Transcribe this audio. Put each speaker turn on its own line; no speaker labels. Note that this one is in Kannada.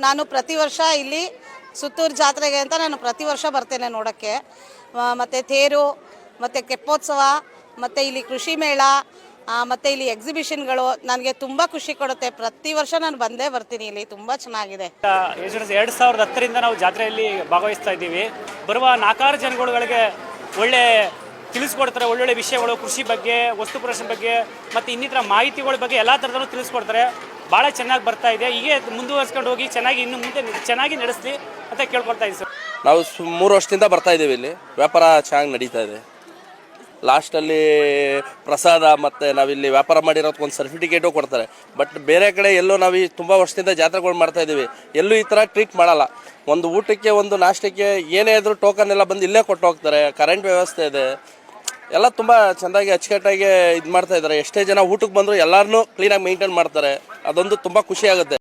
ನಾನು ಪ್ರತಿ ವರ್ಷ ಇಲ್ಲಿ ಸುತ್ತೂರು ಜಾತ್ರೆಗೆ ಅಂತ ನಾನು ಪ್ರತಿ ವರ್ಷ ಬರ್ತೇನೆ ನೋಡೋಕ್ಕೆ. ಮತ್ತು ತೇರು ಮತ್ತು ಕೆಪ್ಪೋತ್ಸವ ಮತ್ತು ಇಲ್ಲಿ ಕೃಷಿ ಮೇಳ ಮತ್ತು ಇಲ್ಲಿ ಎಕ್ಸಿಬಿಷನ್ಗಳು ನನಗೆ ತುಂಬ ಖುಷಿ ಕೊಡುತ್ತೆ. ಪ್ರತಿ ವರ್ಷ ನಾನು ಬಂದೇ ಬರ್ತೀನಿ. ಇಲ್ಲಿ ತುಂಬ ಚೆನ್ನಾಗಿದೆ.
2010ರಿಂದ ನಾವು ಜಾತ್ರೆಯಲ್ಲಿ ಭಾಗವಹಿಸ್ತಾ ಇದ್ದೀವಿ. ಬರುವ 4 ಜನಗಳಿಗೆ ಒಳ್ಳೆ ತಿಳಿಸ್ಕೊಡ್ತಾರೆ. ಒಳ್ಳೊಳ್ಳೆ ವಿಷಯಗಳು ಕೃಷಿ ಬಗ್ಗೆ, ವಸ್ತು ಪ್ರದರ್ಶನ ಬಗ್ಗೆ ಮತ್ತು ಇನ್ನಿತರ ಮಾಹಿತಿಗಳ ಬಗ್ಗೆ ಎಲ್ಲ ಥರದಲ್ಲೂ ತಿಳಿಸ್ಕೊಡ್ತಾರೆ. ಭಾಳ ಚೆನ್ನಾಗಿ ಬರ್ತಾ ಇದೆ. ಹೀಗೆ ಮುಂದುವರ್ಸ್ಕೊಂಡು ಹೋಗಿ ಚೆನ್ನಾಗಿ ಇನ್ನು ಮುಂದೆ ಚೆನ್ನಾಗಿ ನಡೆಸಲಿ ಅಂತ ಕೇಳ್ಕೊಳ್ತಾ ಇದ್ದೀವಿ ಸರ್.
ನಾವು 3 ವರ್ಷದಿಂದ ಬರ್ತಾ ಇದ್ದೀವಿ. ಇಲ್ಲಿ ವ್ಯಾಪಾರ ಚೆನ್ನಾಗಿ ನಡೀತಾ ಇದೆ. ಲಾಸ್ಟಲ್ಲಿ ಪ್ರಸಾದ ಮತ್ತು ನಾವಿಲ್ಲಿ ವ್ಯಾಪಾರ ಮಾಡಿರೋದಕ್ಕೊಂದು ಸರ್ಟಿಫಿಕೇಟು ಕೊಡ್ತಾರೆ. ಬಟ್ ಬೇರೆ ಕಡೆ ಎಲ್ಲೋ ನಾವು ತುಂಬ ವರ್ಷದಿಂದ ಜಾತ್ರೆಗಳು ಮಾಡ್ತಾ ಇದ್ದೀವಿ, ಎಲ್ಲೂ ಈ ಥರ ಟ್ರೀಟ್ ಮಾಡಲ್ಲ. ಒಂದು ಊಟಕ್ಕೆ ಒಂದು ನಾಷ್ಟಕ್ಕೆ ಏನೇ ಇದ್ರೂ ಟೋಕನ್ ಎಲ್ಲ ಬಂದು ಇಲ್ಲೇ ಕೊಟ್ಟು ಹೋಗ್ತಾರೆ. ಕರೆಂಟ್ ವ್ಯವಸ್ಥೆ ಇದೆ, ಎಲ್ಲ ತುಂಬ ಚೆಂದಾಗಿ ಅಚ್ಚುಕಟ್ಟಾಗಿ ಇದು ಮಾಡ್ತಾ ಇದ್ದಾರೆ. ಎಷ್ಟೇ ಜನ ಊಟಕ್ಕೆ ಬಂದರೂ ಎಲ್ಲರನ್ನೂ ಕ್ಲೀನಾಗಿ ಮೇಂಟೈನ್ ಮಾಡ್ತಾರೆ. ಅದೊಂದು ತುಂಬ ಖುಷಿ ಆಗುತ್ತೆ.